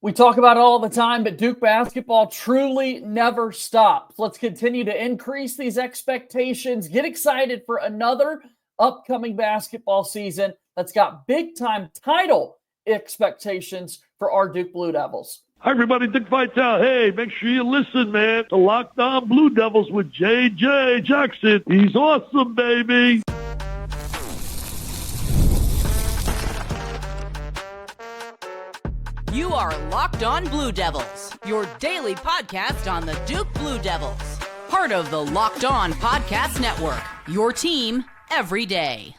We talk about it all the time, but Duke basketball truly never stops. Let's continue to increase these expectations. Get excited for another upcoming basketball season that's got big-time title expectations for our Duke Blue Devils. Hi, everybody. Dick Vitale. Hey, make sure you listen, man. The Locked On Blue Devils with J.J. Jackson. He's awesome, baby. You are Locked On Blue Devils, your daily podcast on the Duke Blue Devils. Part of the Locked On Podcast Network, your team every day.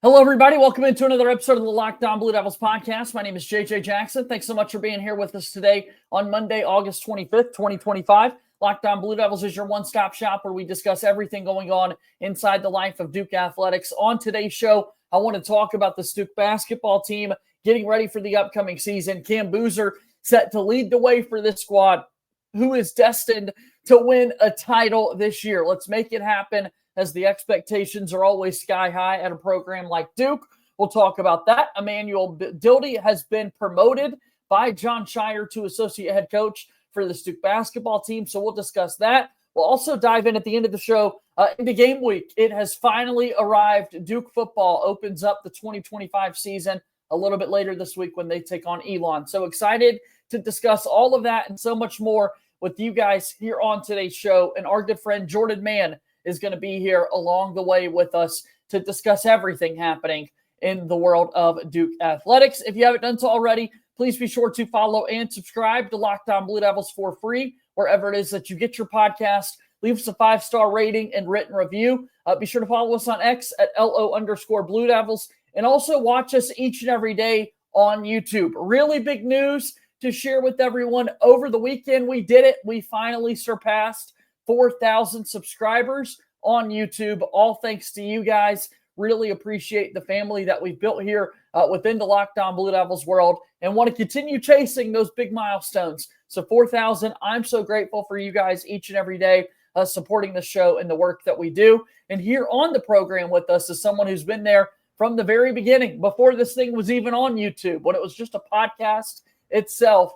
Hello, everybody. Welcome into another episode of the Locked On Blue Devils podcast. My name is JJ Jackson. Thanks so much for being here with us today on Monday, August 25th, 2025. Locked On Blue Devils is your one-stop shop where we discuss everything going on inside the life of Duke athletics. On today's show, I want to talk about the Duke basketball team getting ready for the upcoming season. Cam Boozer set to lead the way for this squad, who is destined to win a title this year. Let's make it happen, as the expectations are always sky high at a program like Duke. We'll talk about that. Emanuel Dildy has been promoted by Jon Scheyer to associate head coach for the Duke basketball team, so we'll discuss that. We'll also dive in at the end of the show into game week. It has finally arrived. Duke football opens up the 2025 season a little bit later this week when they take on Elon. So excited to discuss all of that and so much more with you guys here on today's show. And our good friend Jordan Mann is going to be here along the way with us to discuss everything happening in the world of Duke athletics. If you haven't done so already, please be sure to follow and subscribe to Locked On Blue Devils for free, wherever it is that you get your podcast. Leave us a 5-star rating and written review. Be sure to follow us on X at LO_Blue Devils. And also watch us each and every day on YouTube. Really big news to share with everyone. Over the weekend, we did it. We finally surpassed 4,000 subscribers on YouTube. All thanks to you guys. Really appreciate the family that we've built here within the Locked On Blue Devils world and want to continue chasing those big milestones. So 4,000, I'm so grateful for you guys each and every day supporting the show and the work that we do. And here on the program with us is someone who's been there from the very beginning, before this thing was even on YouTube, when it was just a podcast itself.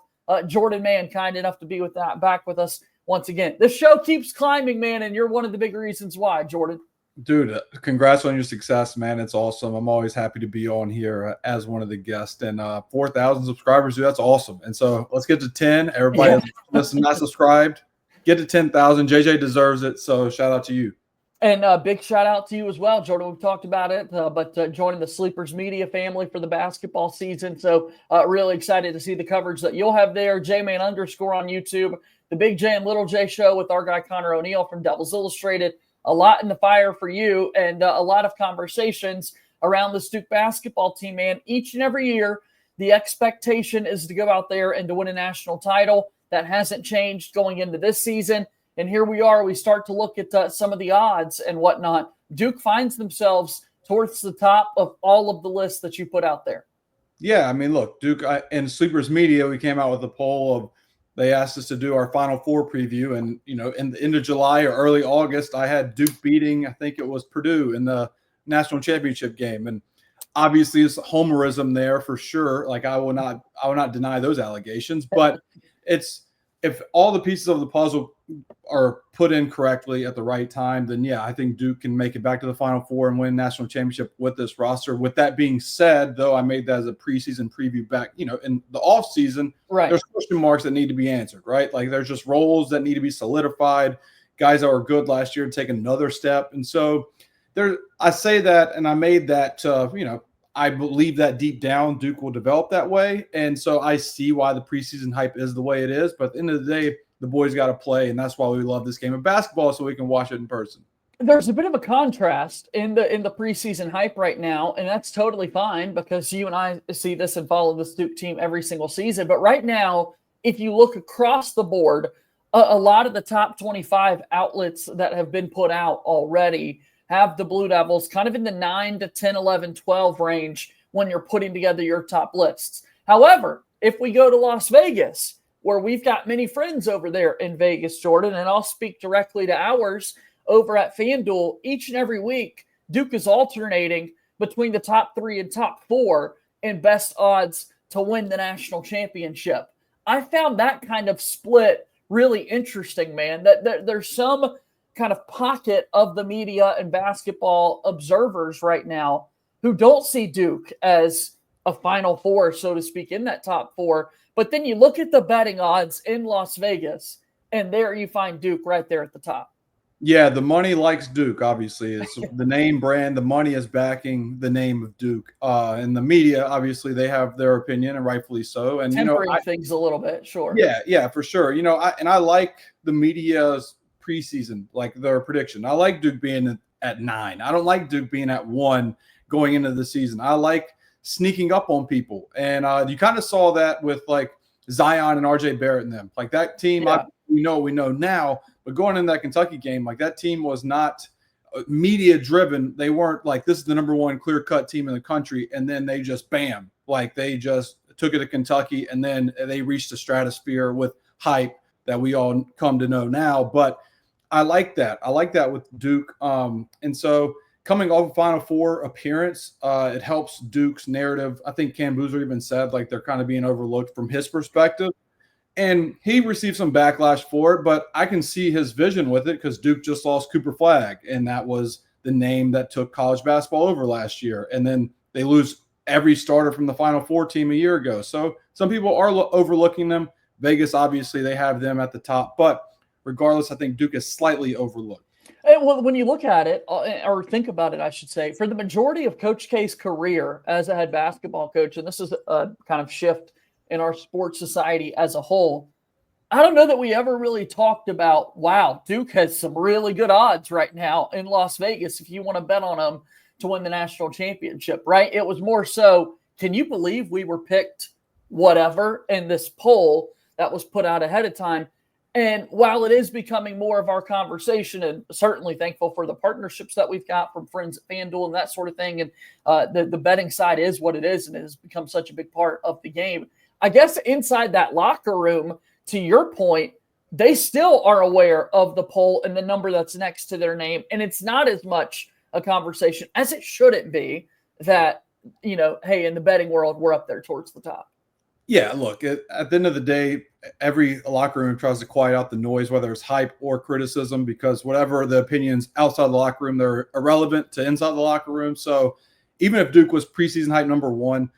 Jordan Mann, kind enough to be back with us once again. The show keeps climbing, man, and you're one of the big reasons why, Jordan. Dude, congrats on your success, man. It's awesome. I'm always happy to be on here as one of the guests. And 4,000 subscribers, dude, that's awesome. And so let's get to 10. Everybody that's not subscribed, get to 10,000. JJ deserves it, so shout out to you. And big shout out to you as well, Jordan. We've talked about it, but joining the Sleepers Media family for the basketball season. So really excited to see the coverage that you'll have there. JMan_ on YouTube, the Big J and Little J show with our guy Connor O'Neill from Devils Illustrated. A lot in the fire for you and a lot of conversations around the Duke basketball team, man. Each and every year, the expectation is to go out there and to win a national title. That hasn't changed going into this season. And here we are. We start to look at some of the odds and whatnot. Duke finds themselves towards the top of all of the lists that you put out there. Yeah, I mean, look, Duke in Sleepers Media, we came out with a poll of, they asked us to do our Final Four preview. And, you know, in the end of July or early August, I had Duke beating, I think it was Purdue in the national championship game. And obviously it's homerism there for sure. Like I will not deny those allegations, but if all the pieces of the puzzle are put in correctly at the right time, then yeah, I think Duke can make it back to the Final Four and win national championship with this roster. With that being said, though, I made that as a preseason preview back, you know, in the off season, right, there's question marks that need to be answered, right? Like there's just roles that need to be solidified. Guys that were good last year take another step. And so I say that, and I made that, you know, I believe that deep down Duke will develop that way. And so I see why the preseason hype is the way it is. But at the end of the day, the boys got to play. And that's why we love this game of basketball, so we can watch it in person. There's a bit of a contrast in the preseason hype right now. And that's totally fine because you and I see this and follow this Duke team every single season. But right now, if you look across the board, a lot of the top 25 outlets that have been put out already have the Blue Devils kind of in the 9 to 10, 11, 12 range when you're putting together your top lists. However, if we go to Las Vegas, where we've got many friends over there in Vegas, Jordan, and I'll speak directly to ours over at FanDuel, each and every week, Duke is alternating between the top 3 and top 4 in best odds to win the national championship. I found that kind of split really interesting, man, that there's some kind of pocket of the media and basketball observers right now who don't see Duke as a Final Four, so to speak, in that top four. But then you look at the betting odds in Las Vegas, and there you find Duke right there at the top. Yeah, the money likes Duke, obviously. It's the name brand. The money is backing the name of Duke. And the media, obviously, they have their opinion, and rightfully so. And, tempering things a little bit, sure. Yeah, for sure. I like the media's preseason, like their prediction. I like Duke being at 9. I don't like Duke being at 1 going into the season. I like sneaking up on people. And you kind of saw that with, like, Zion and RJ Barrett and them. Like, that team, we know now. But going in that Kentucky game, like, that team was not media driven. They weren't like, this is the number 1 clear cut team in the country. And then they just bam, like they just took it to Kentucky, and then they reached the stratosphere with hype that we all come to know now. But I like that. I like that with Duke. And so coming off a Final Four appearance, it helps Duke's narrative. I think Cam Boozer even said, like, they're kind of being overlooked from his perspective. And he received some backlash for it, but I can see his vision with it because Duke just lost Cooper Flagg, and that was the name that took college basketball over last year. And then they lose every starter from the Final Four team a year ago. So some people are overlooking them. Vegas, obviously, they have them at the top. But regardless, I think Duke is slightly overlooked. Well, when you look at it, or think about it, I should say, for the majority of Coach K's career as a head basketball coach, and this is a kind of shift in our sports society as a whole, I don't know that we ever really talked about, wow, Duke has some really good odds right now in Las Vegas if you want to bet on them to win the national championship, right? It was more so, can you believe we were picked whatever in this poll that was put out ahead of time? And while it is becoming more of our conversation, and certainly thankful for the partnerships that we've got from friends at FanDuel and that sort of thing, and the betting side is what it is, and it has become such a big part of the game. I guess inside that locker room, to your point, they still are aware of the poll and the number that's next to their name. And it's not as much a conversation as it shouldn't be that, hey, in the betting world, we're up there towards the top. Yeah, look, at the end of the day, every locker room tries to quiet out the noise, whether it's hype or criticism, because whatever the opinions outside the locker room, they're irrelevant to inside the locker room. So even if Duke was preseason hype number 1,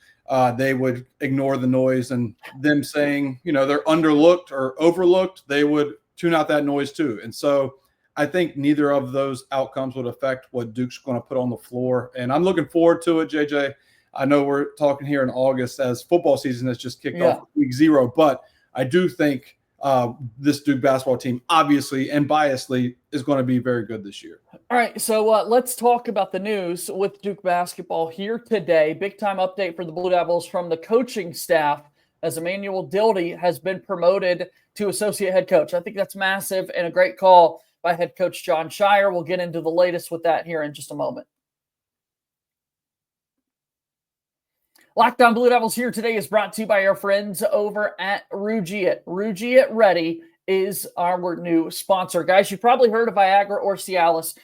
they would ignore the noise, and them saying, they're underlooked or overlooked, they would tune out that noise too. And so I think neither of those outcomes would affect what Duke's going to put on the floor. And I'm looking forward to it, JJ. I know we're talking here in August as football season has just kicked off week 0, but I do think this Duke basketball team, obviously and biasly, is going to be very good this year. All right, so let's talk about the news with Duke basketball here today. Big-time update for the Blue Devils from the coaching staff as Emanuel Dildy has been promoted to associate head coach. I think that's massive and a great call by head coach Jon Scheyer. We'll get into the latest with that here in just a moment. Locked On Blue Devils here today is brought to you by our friends over at Rugiet. Rugiet Ready is our new sponsor. Guys, you've probably heard of Viagra or Cialis.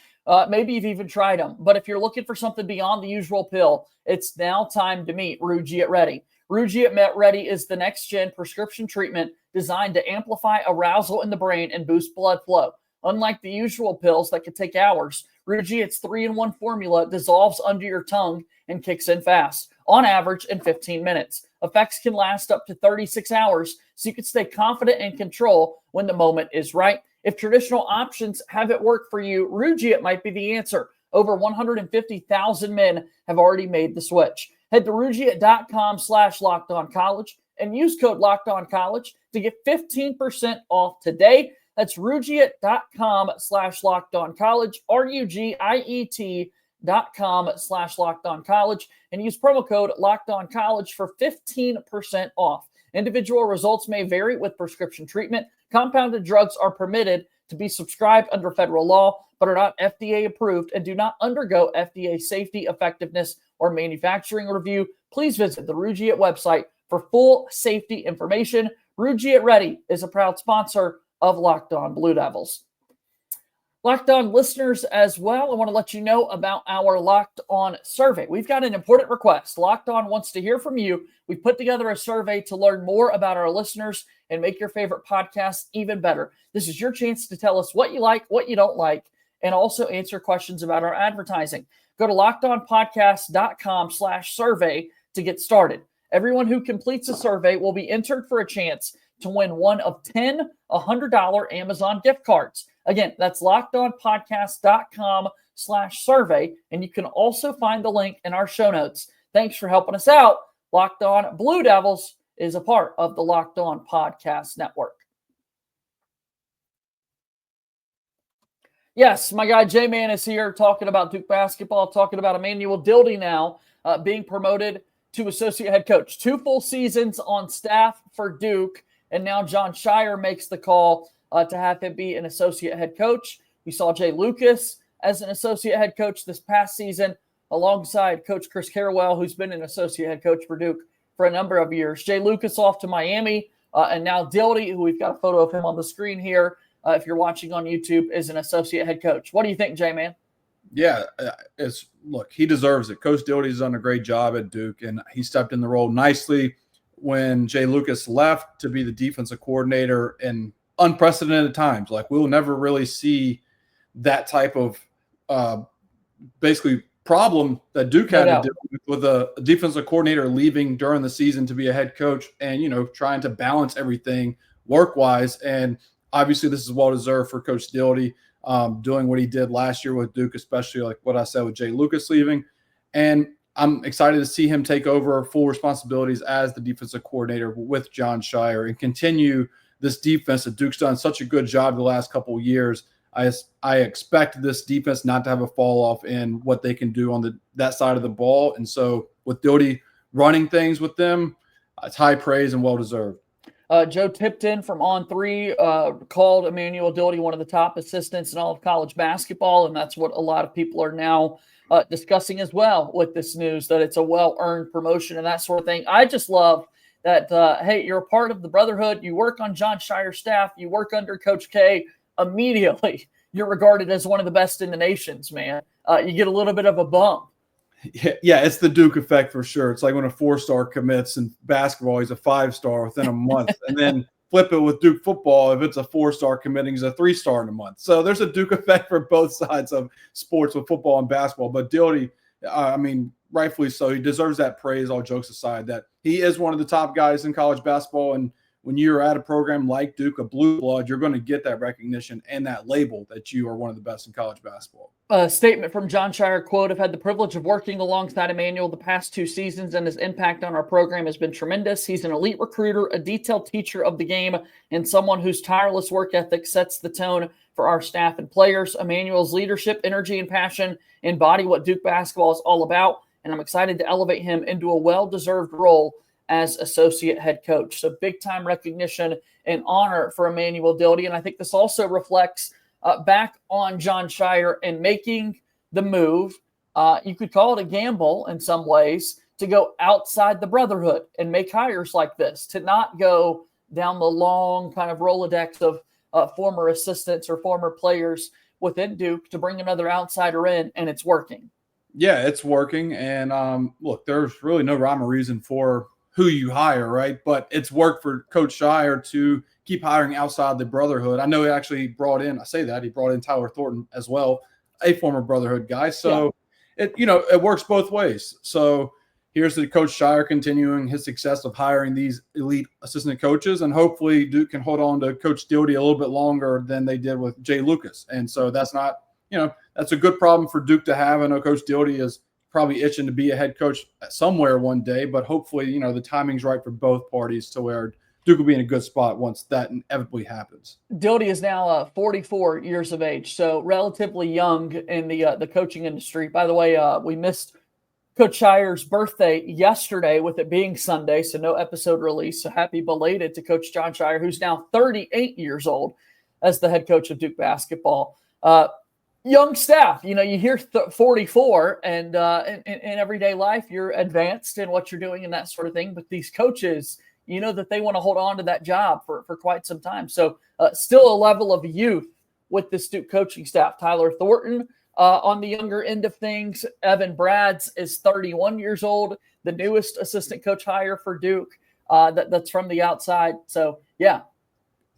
Maybe you've even tried them. But if you're looking for something beyond the usual pill, it's now time to meet Rugiet Ready. Rugiet Ready is the next-gen prescription treatment designed to amplify arousal in the brain and boost blood flow. Unlike the usual pills that could take hours, Rugiet's 3-in-1 formula dissolves under your tongue and kicks in fast, on average in 15 minutes. Effects can last up to 36 hours, so you can stay confident and control when the moment is right. If traditional options haven't worked for you, Rugiet might be the answer. Over 150,000 men have already made the switch. Head to Rugiet.com/LockedOnCollege and use code LockedOnCollege to get 15% off today. That's Rugiet.com/LockedOnCollege, RUGIET.com/LockedOnCollege, and use promo code LockedOnCollege for 15% off. Individual results may vary with prescription treatment. Compounded drugs are permitted to be prescribed under federal law, but are not FDA approved and do not undergo FDA safety, effectiveness, or manufacturing review. Please visit the Rugiet website for full safety information. Rugiet Ready is a proud sponsor of Locked On Blue Devils. Locked On listeners as well, I want to let you know about our Locked On survey. We've got an important request. Locked On wants to hear from you. We put together a survey to learn more about our listeners and make your favorite podcast even better. This is your chance to tell us what you like, what you don't like, and also answer questions about our advertising. Go to lockedonpodcast.com/survey to get started. Everyone who completes a survey will be entered for a chance to win one of 10 $100 Amazon gift cards. Again, that's lockedonpodcast.com/survey, and you can also find the link in our show notes. Thanks for helping us out. Locked On Blue Devils is a part of the Locked On Podcast Network. Yes, my guy J-Man is here talking about Duke basketball, talking about Emanuel Dildy now being promoted to associate head coach. 2 full seasons on staff for Duke, and now Jon Scheyer makes the call to have him be an associate head coach. We saw Jay Lucas as an associate head coach this past season, alongside Coach Chris Carrawell, who's been an associate head coach for Duke for a number of years. Jay Lucas off to Miami, and now Dildy, who we've got a photo of him on the screen here, if you're watching on YouTube, is an associate head coach. What do you think, J-Man? Yeah, look, he deserves it. Coach Dildy's done a great job at Duke, and he stepped in the role nicely when Jay Lucas left to be the defensive coordinator in unprecedented times. Like, we'll never really see that type of basically problem that Duke had to deal with a defensive coordinator leaving during the season to be a head coach and, trying to balance everything work-wise. And obviously this is well-deserved for Coach Dildy doing what he did last year with Duke, especially like what I said with Jay Lucas leaving. And I'm excited to see him take over full responsibilities as the defensive coordinator with Jon Scheyer and continue this defense that Duke's done such a good job the last couple of years. I expect this defense not to have a fall off in what they can do on that side of the ball. And so with Dildy running things with them, it's high praise and well-deserved. Joe Tipton from On3 called Emanuel Dildy one of the top assistants in all of college basketball, and that's what a lot of people are now discussing as well with this news, that it's a well-earned promotion and that sort of thing. I just love that, hey, you're a part of the brotherhood. You work on Jon Scheyer's staff. You work under Coach K. Immediately, you're regarded as one of the best in the nations, man. You get a little bit of a bump. Yeah, it's the Duke effect for sure. It's like when a 4-star commits in basketball, he's a 5-star within a month. And then flip it with Duke football. If it's a 4-star committing, he's a 3-star in a month. So there's a Duke effect for both sides of sports with football and basketball. But Dildy, rightfully so, he deserves that praise, all jokes aside, that he is one of the top guys in college basketball. And when you're at a program like Duke, a blue blood, you're going to get that recognition and that label that you are one of the best in college basketball. A statement from Jon Scheyer, quote, "I've had the privilege of working alongside Emanuel the past 2 seasons, and his impact on our program has been tremendous. He's an elite recruiter, a detailed teacher of the game, and someone whose tireless work ethic sets the tone for our staff and players. Emanuel's leadership, energy, and passion embody what Duke basketball is all about, and I'm excited to elevate him into a well-deserved role as associate head coach." So big-time recognition and honor for Emanuel Dildy. And I think this also reflects back on Jon Scheyer and making the move. You could call it a gamble in some ways, to go outside the brotherhood and make hires like this, to not go down the long kind of Rolodex of former assistants or former players within Duke, to bring another outsider in, and it's working. Yeah, it's working. And look, there's really no rhyme or reason for who you hire, right? But it's worked for Coach Scheyer to keep hiring outside the brotherhood. I know he actually brought in, he brought in Tyler Thornton as well, a former brotherhood guy. So it works both ways. So here's the Coach Scheyer continuing his success of hiring these elite assistant coaches, and hopefully Duke can hold on to Coach Dildy a little bit longer than they did with Jay Lucas. And so that's not, that's a good problem for Duke to have. I know Coach Dildy is probably itching to be a head coach somewhere one day, but hopefully, the timing's right for both parties to where Duke will be in a good spot once that inevitably happens. Dildy is now 44 years of age, so relatively young in the coaching industry. By the way, we missed Coach Scheyer's birthday yesterday with it being Sunday, so no episode release. So happy belated to Coach Jon Scheyer, who's now 38 years old as the head coach of Duke basketball. Young staff, you hear 44, and in everyday life, you're advanced in what you're doing and that sort of thing. But these coaches, that they want to hold on to that job for quite some time. So still a level of youth with this Duke coaching staff. Tyler Thornton on the younger end of things. Evan Brads is 31 years old, the newest assistant coach hire for Duke that's from the outside. So, yeah.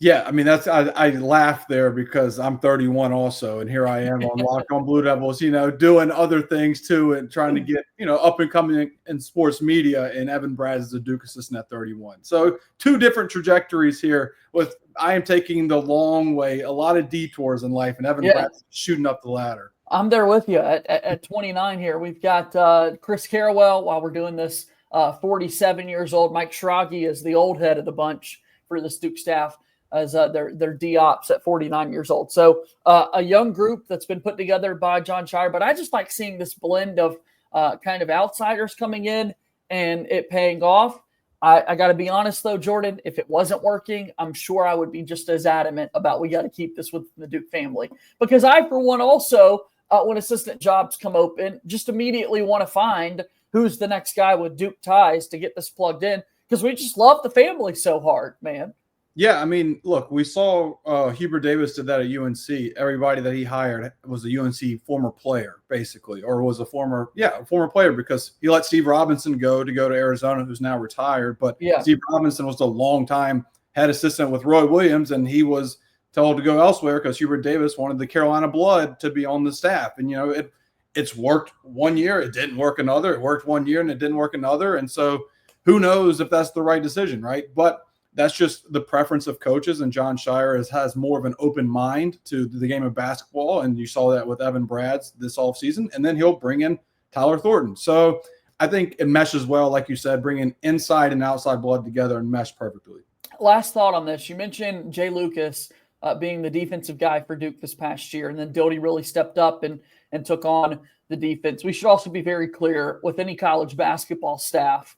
Yeah, I mean, I laugh there because I'm 31 also, and here I am on Locked On Blue Devils, doing other things too and trying to get, up and coming in sports media, and Evan Brads is a Duke assistant at 31. So two different trajectories here I am taking the long way, a lot of detours in life, and Evan Brads is shooting up the ladder. I'm there with you at 29 here. We've got Chris Carrawell while we're doing this, 47 years old. Mike Schrage is the old head of the bunch for the Duke staff, as their D-ops at 49 years old. So a young group that's been put together by Jon Scheyer, but I just like seeing this blend of kind of outsiders coming in and it paying off. I got to be honest, though, Jordan, if it wasn't working, I'm sure I would be just as adamant about we got to keep this with the Duke family. Because I, for one, also, when assistant jobs come open, just immediately want to find who's the next guy with Duke ties to get this plugged in, because we just love the family so hard, man. Yeah, I mean, look, we saw Hubert Davis did that at UNC. Everybody that he hired was a UNC former player, basically, or was a former player, because he let Steve Robinson go to Arizona, who's now retired. But Steve Robinson was a long-time head assistant with Roy Williams, and he was told to go elsewhere because Hubert Davis wanted the Carolina blood to be on the staff. And, it's worked one year, it didn't work another. It worked one year and it didn't work another. And so who knows if that's the right decision, right? But that's just the preference of coaches, and Jon Scheyer has more of an open mind to the game of basketball, and you saw that with Evan Brads this offseason, and then he'll bring in Tyler Thornton. So I think it meshes well, like you said, bringing inside and outside blood together and mesh perfectly. Last thought on this. You mentioned Jay Lucas being the defensive guy for Duke this past year, and then Dildy really stepped up and took on the defense. We should also be very clear with any college basketball staff,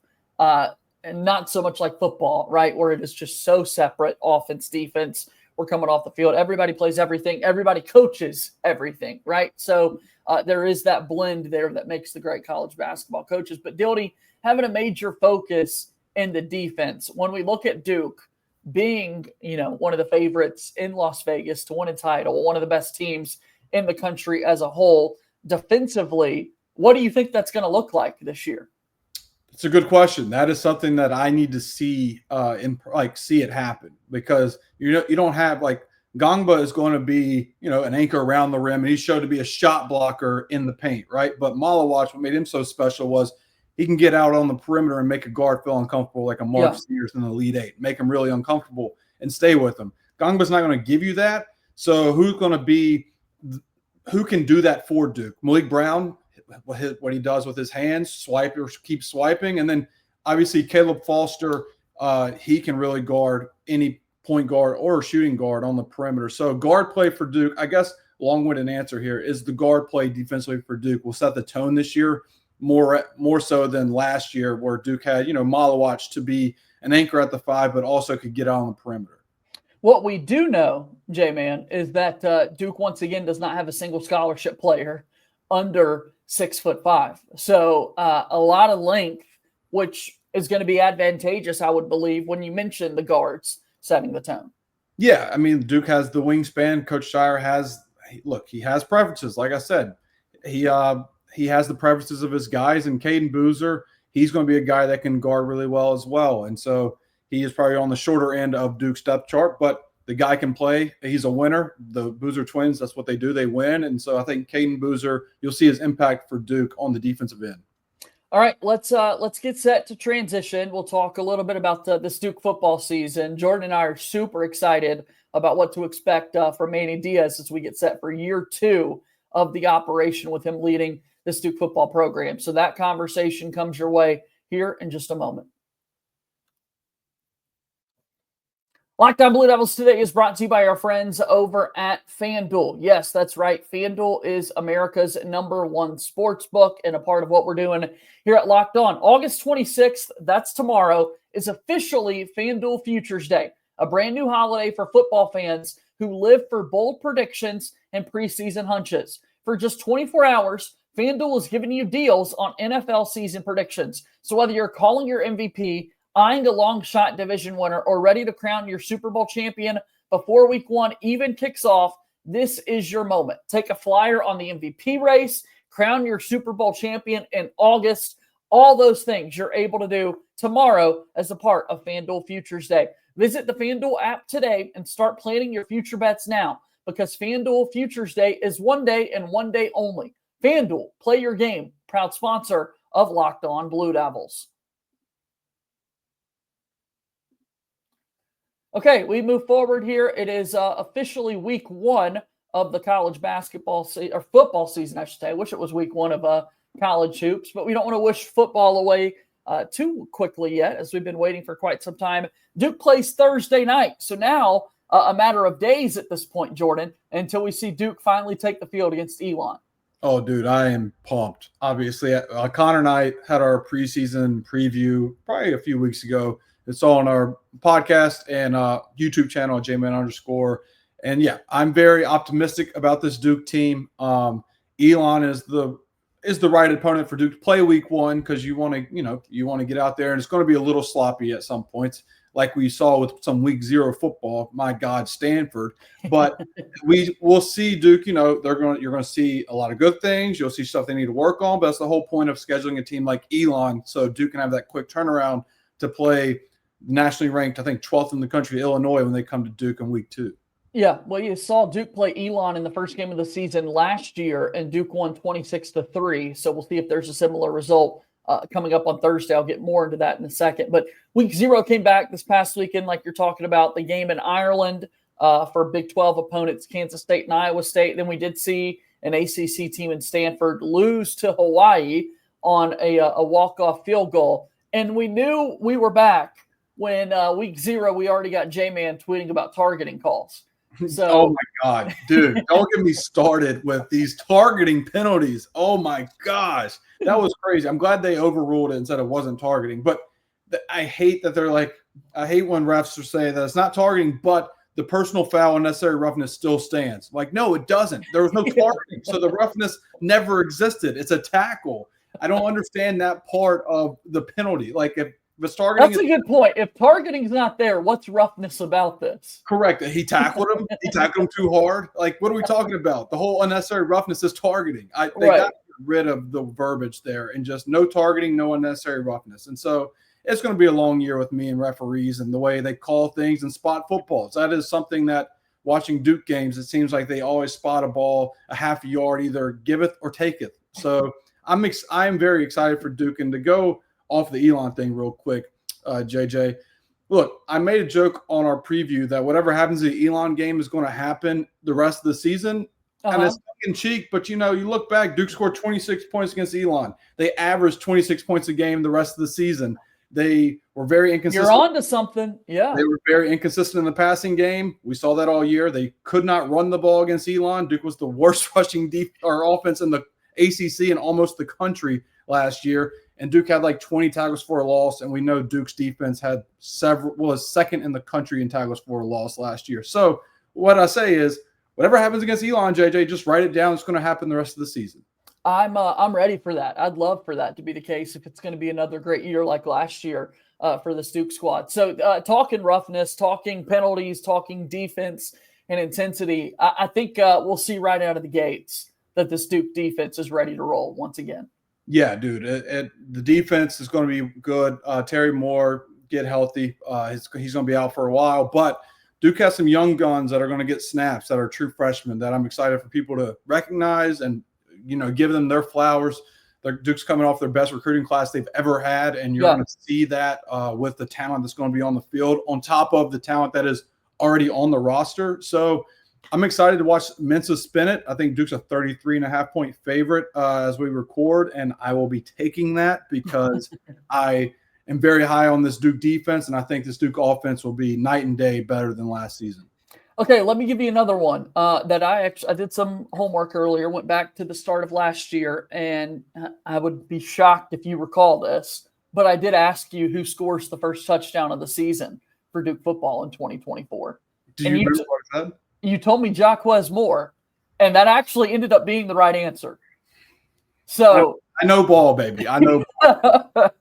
and not so much like football, right, where it is just so separate, offense, defense. We're coming off the field. Everybody plays everything. Everybody coaches everything, right? So there is that blend there that makes the great college basketball coaches. But Dildy having a major focus in the defense. When we look at Duke being, one of the favorites in Las Vegas to win a title, one of the best teams in the country as a whole, defensively, what do you think that's going to look like this year? It's a good question. That is something that I need to see see it happen, because you don't have Gongba is going to be, an anchor around the rim, and he's shown to be a shot blocker in the paint, right? But Malawach, what made him so special was he can get out on the perimeter and make a guard feel uncomfortable, like a Mark Sears in the Elite Eight, make him really uncomfortable and stay with him. Gongba's not going to give you that. So who can do that for Duke? Malik Brown, what he does with his hands, keep swiping. And then obviously Caleb Foster, he can really guard any point guard or shooting guard on the perimeter. So guard play for Duke, I guess long-winded answer here is the guard play defensively for Duke will set the tone this year more so than last year, where Duke had, Malawach to be an anchor at the 5, but also could get out on the perimeter. What we do know, J-Man, is that Duke once again does not have a single scholarship player under 6'5". So a lot of length, which is going to be advantageous, I would believe, when you mention the guards setting the tone. Yeah, I mean, Duke has the wingspan. Coach Scheyer he has preferences. Like I said, he has the preferences of his guys, and Caden Boozer, he's going to be a guy that can guard really well as well. And so he is probably on the shorter end of Duke's depth chart, but the guy can play. He's a winner. The Boozer twins, that's what they do. They win. And so I think Caden Boozer, you'll see his impact for Duke on the defensive end. All right, let's get set to transition. We'll talk a little bit about this Duke football season. Jordan and I are super excited about what to expect from Manny Diaz as we get set for year 2 of the operation with him leading this Duke football program. So that conversation comes your way here in just a moment. Locked On Blue Devils today is brought to you by our friends over at FanDuel. Yes, that's right. FanDuel is America's #1 sports book, and a part of what we're doing here at Locked On. August 26th, that's tomorrow, is officially FanDuel Futures Day, a brand new holiday for football fans who live for bold predictions and preseason hunches. For just 24 hours, FanDuel is giving you deals on NFL season predictions. So whether you're calling your MVP, eyeing a long shot division winner, or ready to crown your Super Bowl champion before week 1 even kicks off, this is your moment. Take a flyer on the MVP race, crown your Super Bowl champion in August. All those things you're able to do tomorrow as a part of FanDuel Futures Day. Visit the FanDuel app today and start planning your future bets now, because FanDuel Futures Day is one day and one day only. FanDuel, play your game. Proud sponsor of Locked On Blue Devils. Okay, we move forward here. It is officially week one of the college basketball or football season, I should say. I wish it was week one of college hoops, but we don't want to wish football away too quickly yet, as we've been waiting for quite some time. Duke plays Thursday night, so now a matter of days at this point, Jordan, until we see Duke finally take the field against Elon. Oh, dude, I am pumped. Obviously, Connor and I had our preseason preview probably a few weeks ago. It's all on our podcast and YouTube channel, jman_. And yeah, I'm very optimistic about this Duke team. Elon is the right opponent for Duke to play week one, because you want to get out there, and it's going to be a little sloppy at some points, like we saw with some week zero football. My God, Stanford. But we'll see Duke. You're going to see a lot of good things. You'll see stuff they need to work on. But that's the whole point of scheduling a team like Elon, so Duke can have that quick turnaround to play nationally ranked, I think 12th in the country, Illinois, when they come to Duke in week two. Yeah, well, you saw Duke play Elon in the first game of the season last year, and Duke won 26-3. So we'll see if there's a similar result coming up on Thursday. I'll get more into that in a second. But week zero came back this past weekend, like you're talking about, the game in Ireland for Big 12 opponents, Kansas State and Iowa State. Then we did see an ACC team in Stanford lose to Hawaii on a walk-off field goal. And we knew we were back when week zero, we already got J-Man tweeting about targeting calls. So, oh my God, dude, don't get me started with these targeting penalties. Oh my gosh, that was crazy. I'm glad they overruled it and said it wasn't targeting. But I hate that I hate when refs are saying that it's not targeting, but the personal foul and necessary roughness still stands. Like, no, it doesn't. There was no targeting. So the roughness never existed. It's a tackle. I don't understand that part of the penalty. Like, if it's targeting, that's a good point. If targeting's not there, what's roughness about this? Correct. He tackled him. He tackled him too hard. Like, what are we talking about? The whole unnecessary roughness is targeting. They got rid of the verbiage there, and just no targeting, no unnecessary roughness. And so it's going to be a long year with me and referees and the way they call things and spot footballs. That is something that, watching Duke games, it seems like they always spot a ball a half a yard, either giveth or taketh. So I'm very excited for Duke. And to go off the Elon thing real quick, JJ, look, I made a joke on our preview that whatever happens in the Elon game is going to happen the rest of the season. And it's in cheek, but you look back, Duke scored 26 points against Elon. They averaged 26 points a game the rest of the season. They were very inconsistent. You're on to something. Yeah. They were very inconsistent in the passing game. We saw that all year. They could not run the ball against Elon. Duke was the worst rushing offense in the ACC and almost the country last year. And Duke had like 20 tackles for a loss. And we know Duke's defense had was second in the country in tackles for a loss last year. So what I say is, whatever happens against Elon, JJ, just write it down. It's going to happen the rest of the season. I'm ready for that. I'd love for that to be the case if it's going to be another great year like last year for the Duke squad. So talking roughness, talking penalties, talking defense and intensity, I think we'll see right out of the gates that this Duke defense is ready to roll once again. Yeah, dude. The defense is going to be good. Terry Moore, get healthy. He's going to be out for a while. But Duke has some young guns that are going to get snaps that are true freshmen that I'm excited for people to recognize and, give them their flowers. Duke's coming off their best recruiting class they've ever had, and you're going to see that with the talent that's going to be on the field on top of the talent that is already on the roster. So I'm excited to watch Mensa spin it. I think Duke's a 33.5-point favorite as we record, and I will be taking that because I am very high on this Duke defense, and I think this Duke offense will be night and day better than last season. Okay, let me give you another one that I did some homework earlier, went back to the start of last year, and I would be shocked if you recall this, but I did ask you who scores the first touchdown of the season for Duke football in 2024. Do you remember what I said? You told me Jaquez Moore, and that actually ended up being the right answer. So I know ball, baby. I know ball.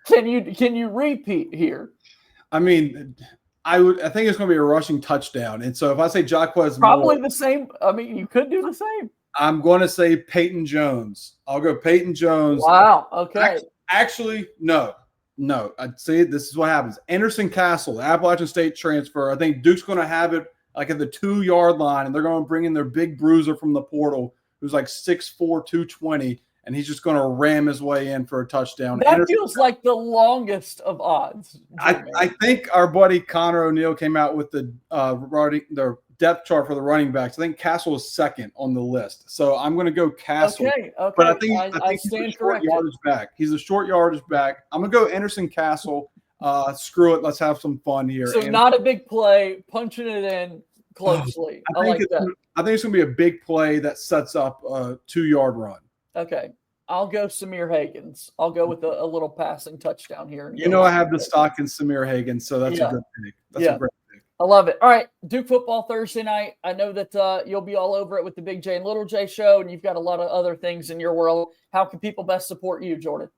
Can you repeat here? I mean, I think it's going to be a rushing touchdown. And so if I say Jaquez Probably Moore, the same. I mean, you could do the same. I'm going to say Peyton Jones. I'll go Peyton Jones. Wow. Okay. Actually, no. I'd say this is what happens. Anderson Castle, the Appalachian State transfer. I think Duke's going to have it like at the 2-yard line, and they're going to bring in their big bruiser from the portal who's like 6'4", 220, and he's just going to ram his way in for a touchdown. That feels like the longest of odds. I think our buddy Connor O'Neill came out with the depth chart for the running backs. I think Castle is second on the list. So I'm going to go Castle. Okay. But I think he's a short yardage back. He's a short yardage back. I'm going to go Anderson Castle. Screw it. Let's have some fun here. So not a big play, punching it in closely. I think it's going to be a big play that sets up a 2-yard run. Okay. I'll go Samir Hagans. I'll go with a little passing touchdown here. I have the stock in Samir Hagans, so that's a good pick. That's a great pick. I love it. All right, Duke football Thursday night. I know that you'll be all over it with the Big J and Little J show, and you've got a lot of other things in your world. How can people best support you, Jordan?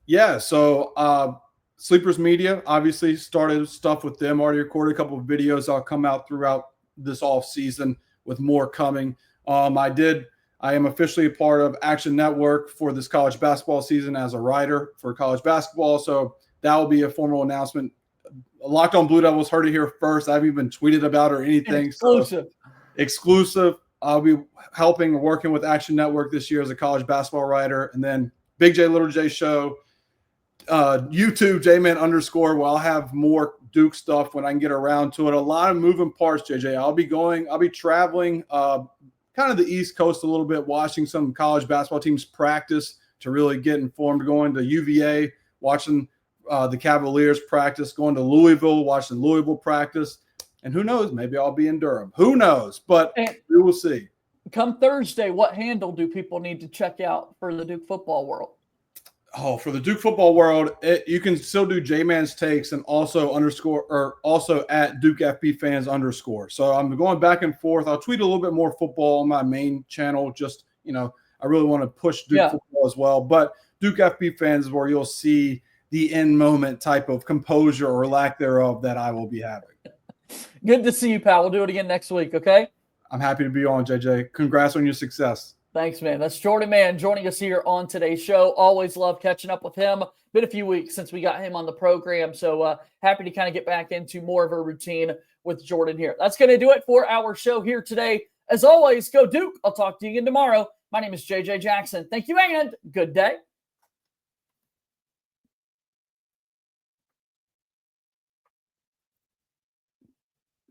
Yeah, so Sleepers Media obviously started stuff with them. Already recorded a couple of videos. I'll come out throughout this off season with more coming. I am officially a part of Action Network for this college basketball season as a writer for college basketball. So that will be a formal announcement. Locked On Blue Devils heard it here first. I haven't even tweeted about it or anything. Exclusive. I'll be helping working with Action Network this year as a college basketball writer. And then Big J, Little J show, YouTube, JMan _ where I'll have more Duke stuff when I can get around to it. A lot of moving parts, JJ. I'll be traveling kind of the East Coast a little bit, watching some college basketball teams practice to really get informed, going to UVA, watching the Cavaliers practice, going to Louisville, watching Louisville practice. And who knows, maybe I'll be in Durham. Who knows? But we will see. Come Thursday, what handle do people need to check out for the Duke football world? Oh, for the Duke football world, you can still do J-Man's takes and also at Duke FB fans _. So I'm going back and forth. I'll tweet a little bit more football on my main channel. Just, I really want to push Duke football as well. But Duke FB fans is where you'll see the in moment type of composure or lack thereof that I will be having. Good to see you, pal. We'll do it again next week. Okay. I'm happy to be on, JJ. Congrats on your success. Thanks, man. That's Jordan Mann joining us here on today's show. Always love catching up with him. Been a few weeks since we got him on the program, so happy to kind of get back into more of a routine with Jordan here. That's going to do it for our show here today. As always, go Duke. I'll talk to you again tomorrow. My name is JJ Jackson. Thank you and good day.